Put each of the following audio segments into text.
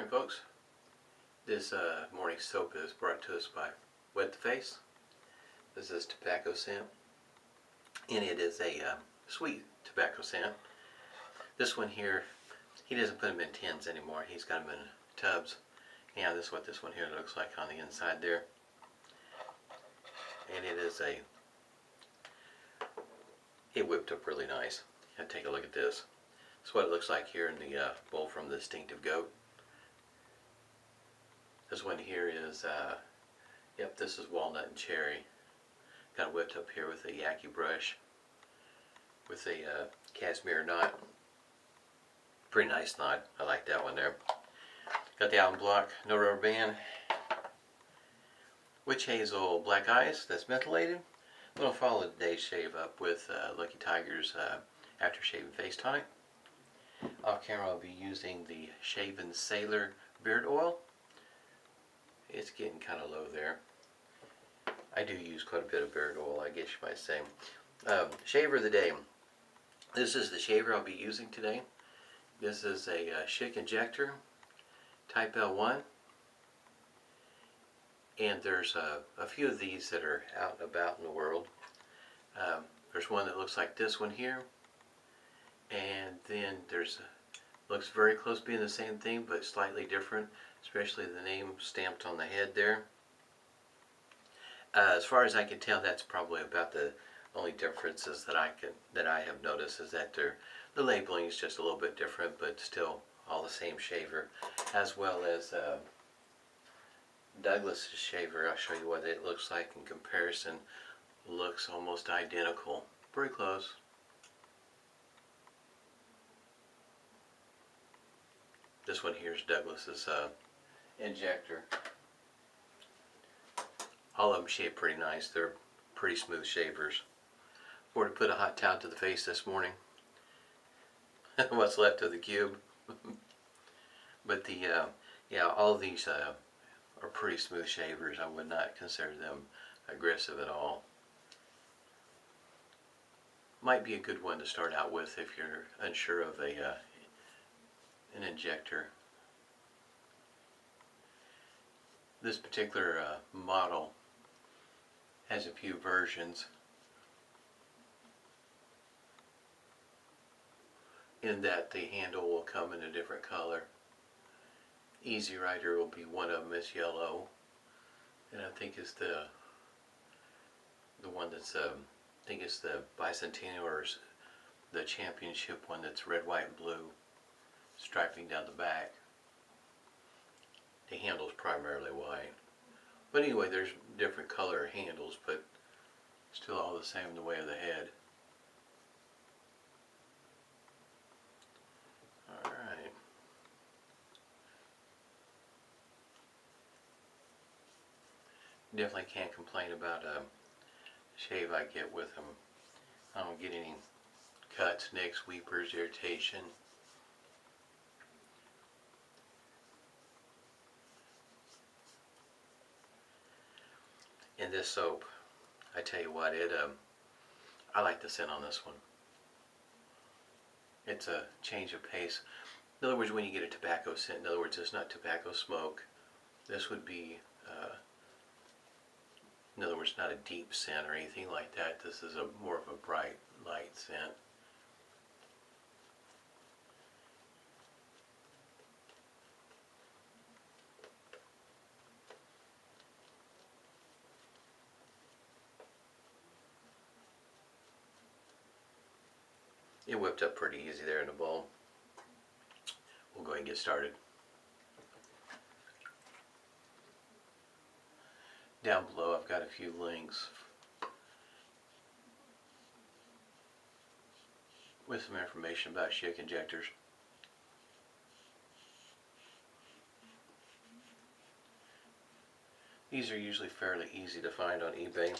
morning, folks. This morning soap is brought to us by Wet the Face. This is tobacco scent, and it is a sweet tobacco scent. This one here, he doesn't put them in tins anymore. He's got them in tubs. Yeah, this is what this one here looks like on the inside there. And it whipped up really nice. Now take a look at this. This is what it looks like here in the bowl from the Distinctive Goat. This one here is, yep, this is walnut and cherry. Got it whipped up here with a Yaqi brush with a cashmere knot. Pretty nice knot. I like that one there. Got the almond block, no rubber band. Witch Hazel Black Ice, that's mentholated. I'm going to follow today's shave up with Lucky Tiger's aftershave face tonic. Off camera I'll be using the Shaven Sailor beard oil. It's getting kind of low there. I do use quite a bit of beard oil, I guess you might say. Shaver of the day. This is the shaver I'll be using today. This is a Schick Injector Type L1. And there's a few of these that are out and about in the world. There's one that looks like this one here. And then there's looks very close to being the same thing but slightly different, especially the name stamped on the head there. As far as I can tell, that's probably about the only differences that I have noticed, is that the labeling is just a little bit different, but still all the same shaver. As well as Douglas's shaver. I'll show you what it looks like in comparison. Looks almost identical, pretty close. This one here is Douglas's injector. All of them shave pretty nice. They're pretty smooth shavers. Or to put a hot towel to the face this morning. What's left of the cube. But yeah, all of these are pretty smooth shavers. I would not consider them aggressive at all. Might be a good one to start out with if you're unsure of an injector. This particular model has a few versions, in that the handle will come in a different color. Easy Rider will be one of them. It's yellow, and I think it's the one that's I think it's the Bicentennial or the Championship one that's red, white, and blue, striping down the back. The handle's primarily white, but anyway, there's different color handles, but still all the same in the way of the head. Alright. Definitely can't complain about a shave I get with them. I don't get any cuts, nicks, weepers, irritation. In this soap, I tell you what, I like the scent on this one. It's a change of pace. In other words, when you get a tobacco scent, in other words, it's not tobacco smoke. This would be, in other words, not a deep scent or anything like that. This is more of a bright, light scent. It whipped up pretty easy there in the bowl. We'll go ahead and get started. Down below I've got a few links with some information about Schick injectors. These are usually fairly easy to find on eBay.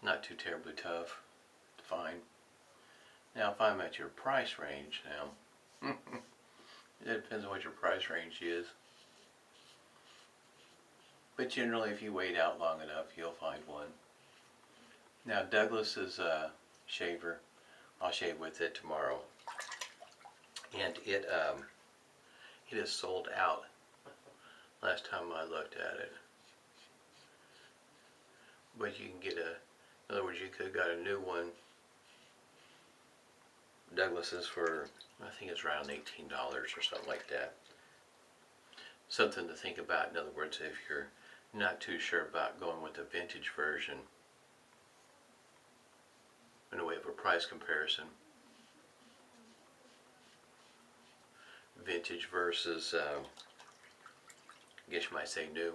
Not too terribly tough to find. Now if I'm at your price range now, it depends on what your price range is. But generally if you wait out long enough you'll find one. Now Douglas's shaver, I'll shave with it tomorrow. And It is sold out last time I looked at it. But you can get in other words, you could have got a new one, Douglas's, for, I think it's around $18 or something like that. Something to think about, in other words, if you're not too sure about going with the vintage version in a way of a price comparison. Vintage versus, I guess you might say new.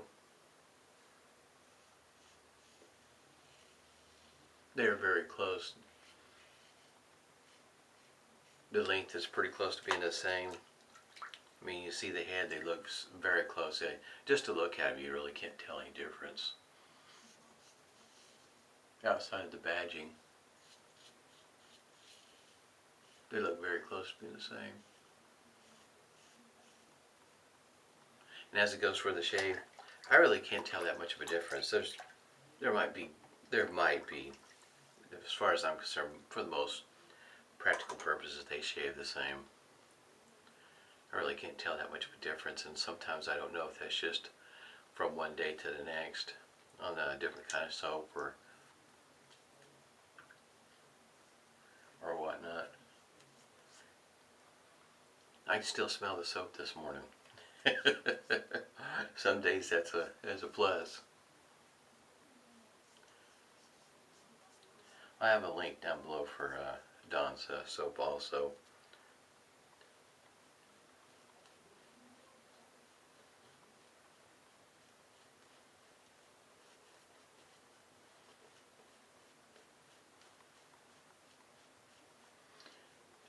They're very close. The length is pretty close to being the same. I mean, you see the head, they look very close. Just to look at them, you really can't tell any difference. Outside of the badging, they look very close to being the same. And as it goes for the shave, I really can't tell that much of a difference. There might be, as far as I'm concerned, for the most practical purposes, they shave the same. I really can't tell that much of a difference, and sometimes I don't know if that's just from one day to the next on a different kind of soap or whatnot. I can still smell the soap this morning. Some days that's a plus. I have a link down below for Dawn's soap also.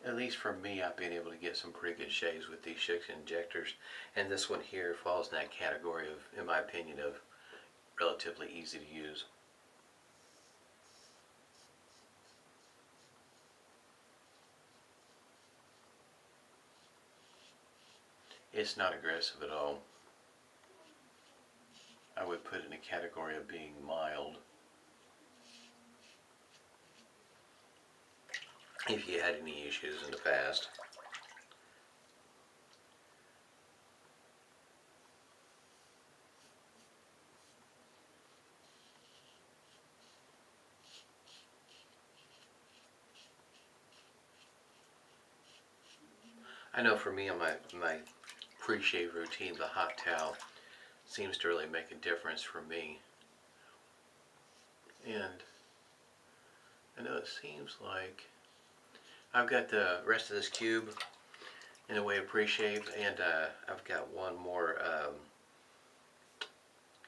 At least for me, I've been able to get some pretty good shaves with these Schick injectors, and this one here falls in that category of, in my opinion, of relatively easy to use. It's not aggressive at all. I would put it in a category of being mild. If you had any issues in the past. I know for me on my pre-shave routine, the hot towel seems to really make a difference for me. And I know it seems like I've got the rest of this cube in a way of pre-shave, and I've got one more.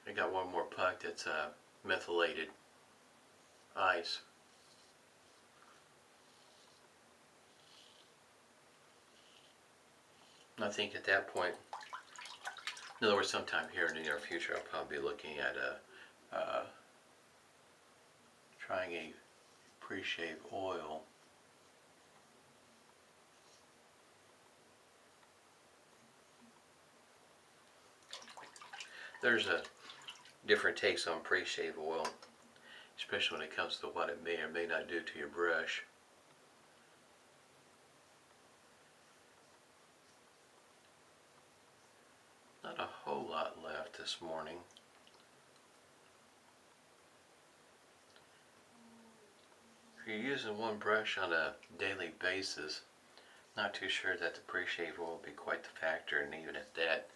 I got one more puck that's mentholated ice. I think at that point, in other words, sometime here in the near future, I'll probably be looking at trying a pre-shave oil. There's a different takes on pre-shave oil, especially when it comes to what it may or may not do to your brush. Not a whole lot left this morning. If you're using one brush on a daily basis, not too sure that the pre-shave oil will be quite the factor, and even at that,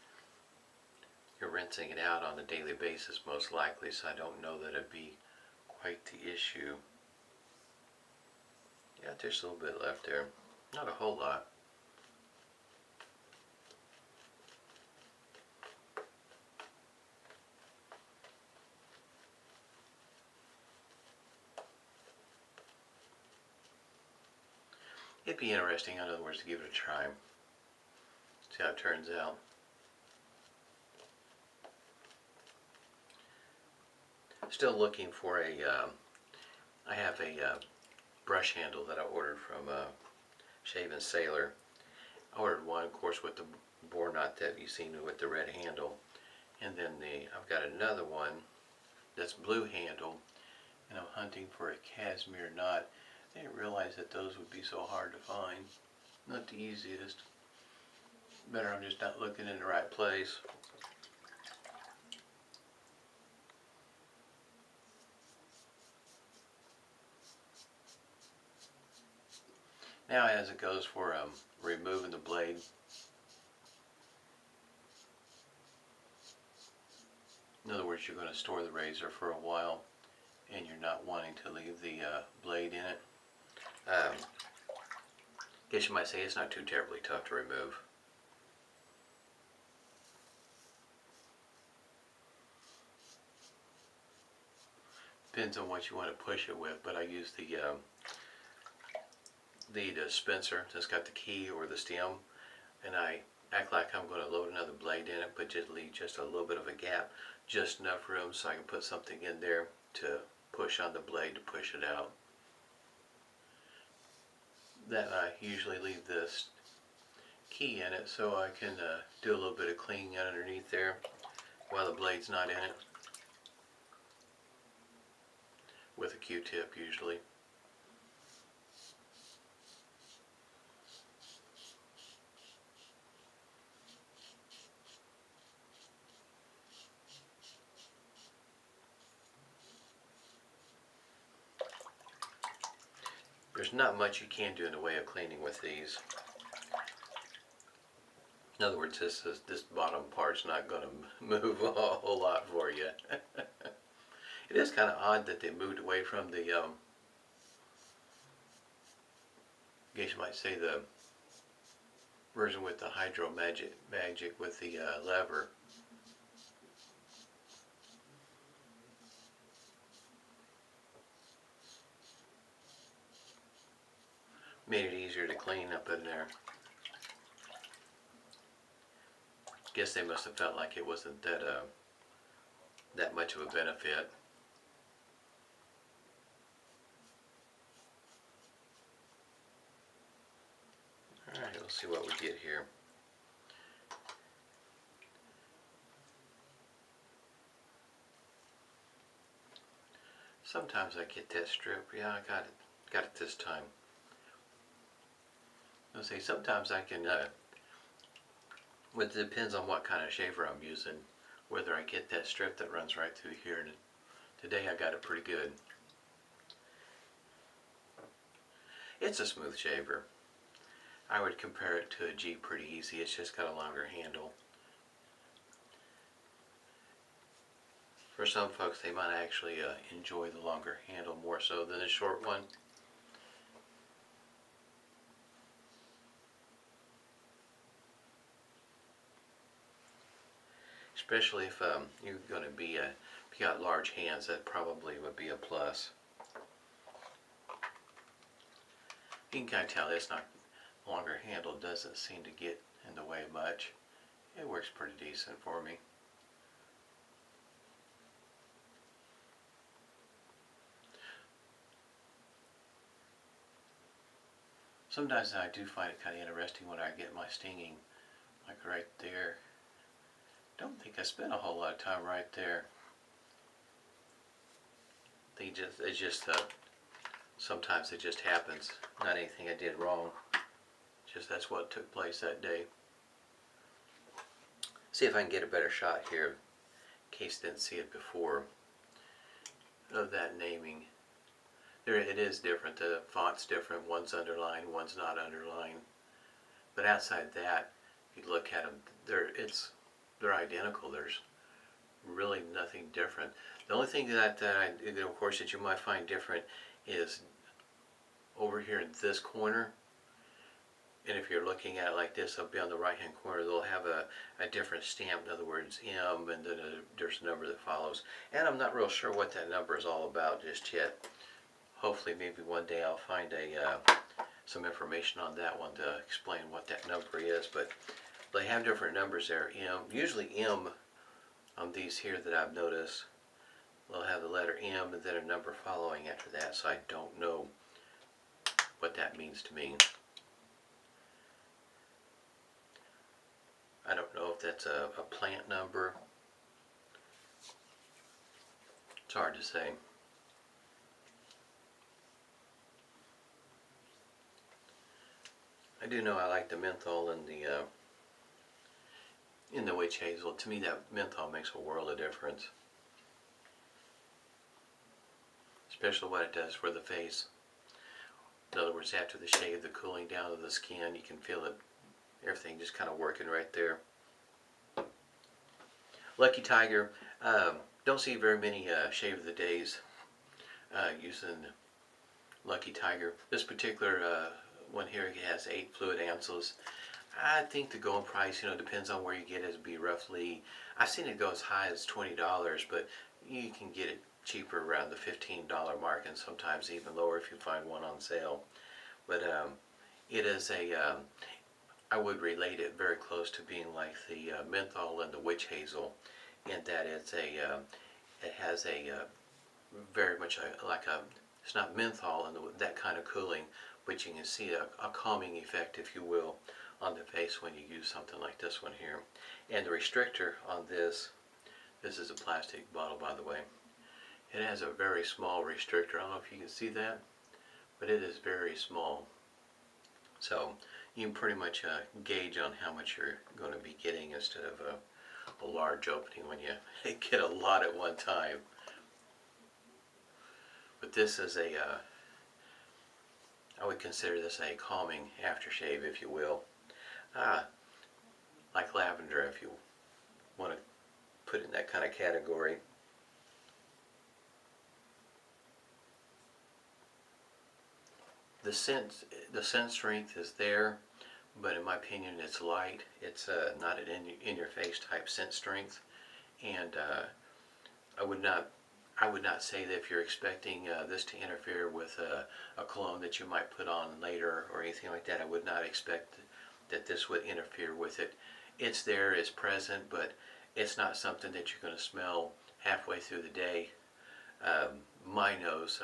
you're rinsing it out on a daily basis most likely, so I don't know that it'd be quite the issue. Yeah, just a little bit left there. Not a whole lot. It'd be interesting, in other words, to give it a try. See how it turns out. Still looking for a, I have a brush handle that I ordered from Shaven Sailor. I ordered one, of course, with the bore knot that you've seen with the red handle. And then I've got another one that's blue handle, and I'm hunting for a cashmere knot. I didn't realize that those would be so hard to find. Not the easiest. Better I'm just not looking in the right place. Now as it goes for removing the blade, in other words, you're going to store the razor for a while and you're not wanting to leave the blade in it. Guess you might say it's not too terribly tough to remove. Depends on what you want to push it with, but I use the dispenser that's got the key or the stem, and I act like I'm going to load another blade in it, but just leave just a little bit of a gap, just enough room so I can put something in there to push on the blade to push it out. Then I usually leave this key in it so I can do a little bit of cleaning underneath there while the blade's not in it, with a Q-tip usually. There's not much you can do in the way of cleaning with these. In other words, this bottom part's not going to move a whole lot for you. It is kind of odd that they moved away from the, I guess you might say the version with the Hydro Magic with the lever. Made it easier to clean up in there. Guess they must have felt like it wasn't that much of a benefit. Alright, let's see what we get here. Sometimes I get that strip. Yeah, I got it this time. I'll say sometimes I can, it depends on what kind of shaver I'm using, whether I get that strip that runs right through here. And today I got it pretty good. It's a smooth shaver. I would compare it to a G pretty easy. It's just got a longer handle. For some folks, they might actually enjoy the longer handle more so than the short one. Especially if you're going to be if you got large hands, that probably would be a plus. You can kind of tell this longer handle doesn't seem to get in the way much. It works pretty decent for me. Sometimes I do find it kind of interesting when I get my stinging, like right there. Don't think I spent a whole lot of time right there. It's just sometimes it just happens. Not anything I did wrong. Just that's what took place that day. See if I can get a better shot here, in case you didn't see it before, of that naming. It is different. The font's different. One's underlined, one's not underlined. But outside that, if you look at them, they're identical. There's really nothing different. The only thing that of course, that you might find different is over here in this corner. And if you're looking at it like this, it'll be on the right hand corner. They'll have a different stamp. In other words, M, and then there's a number that follows. And I'm not real sure what that number is all about just yet. Hopefully, maybe one day I'll find some information on that one to explain what that number is. But they have different numbers there. M, usually M on these here that I've noticed, they'll have the letter M and then a number following after that. So I don't know what that means to me. I don't know if that's a plant number. It's hard to say. I do know I like the menthol and the in the witch hazel. To me, that menthol makes a world of difference, especially what it does for the face. In other words, after the shave, the cooling down of the skin, you can feel it, everything just kind of working right there. Lucky Tiger, don't see very many shave of the days using Lucky Tiger. This particular one here has 8 fluid ancils. I think the going price, depends on where you get it, would be roughly, I've seen it go as high as $20, but you can get it cheaper around the $15 mark, and sometimes even lower if you find one on sale. But it is I would relate it very close to being like the menthol and the witch hazel, in that it has a very much it's not menthol and that kind of cooling, but you can see a calming effect, if you will, on the face when you use something like this one here. And the restrictor on this is a plastic bottle, by the way. It has a very small restrictor. I don't know if you can see that, but it is very small. So you can pretty much gauge on how much you're going to be getting instead of a large opening when you get a lot at one time. But this is I would consider this a calming aftershave, if you will. Like lavender, if you want to put it in that kind of category. The scent strength is there, but in my opinion it's light. It's not an in-your-face type scent strength, and I would not say that if you're expecting this to interfere with a cologne that you might put on later or anything like that. I would not expect that this would interfere with it. It's there, it's present, but it's not something that you're going to smell halfway through the day. My nose,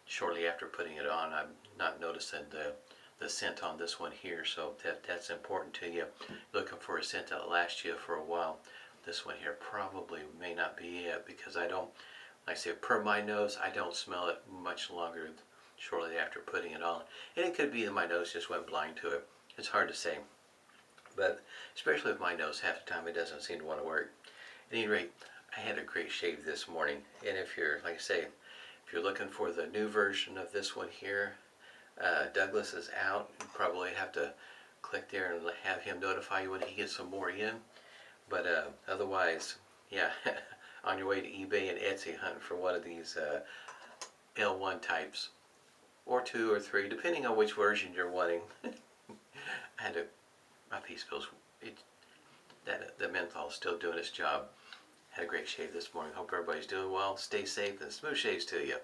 shortly after putting it on, I'm not noticing the scent on this one here, so that's important to you. Looking for a scent that'll last you for a while. This one here probably may not be it, because I don't, like I say, per my nose, I don't smell it much longer shortly after putting it on. And it could be that my nose just went blind to it. It's hard to say. But especially with my nose, half the time it doesn't seem to want to work. At any rate, I had a great shave this morning. And if you're, like I say, if you're looking for the new version of this one here, Douglas is out. You probably have to click there and have him notify you when he gets some more in. But otherwise, yeah, on your way to eBay and Etsy hunting for one of these L1 types, or 2 or 3, depending on which version you're wanting. My piece feels, the menthol is still doing its job. Had a great shave this morning. Hope everybody's doing well. Stay safe and smooth shaves to you.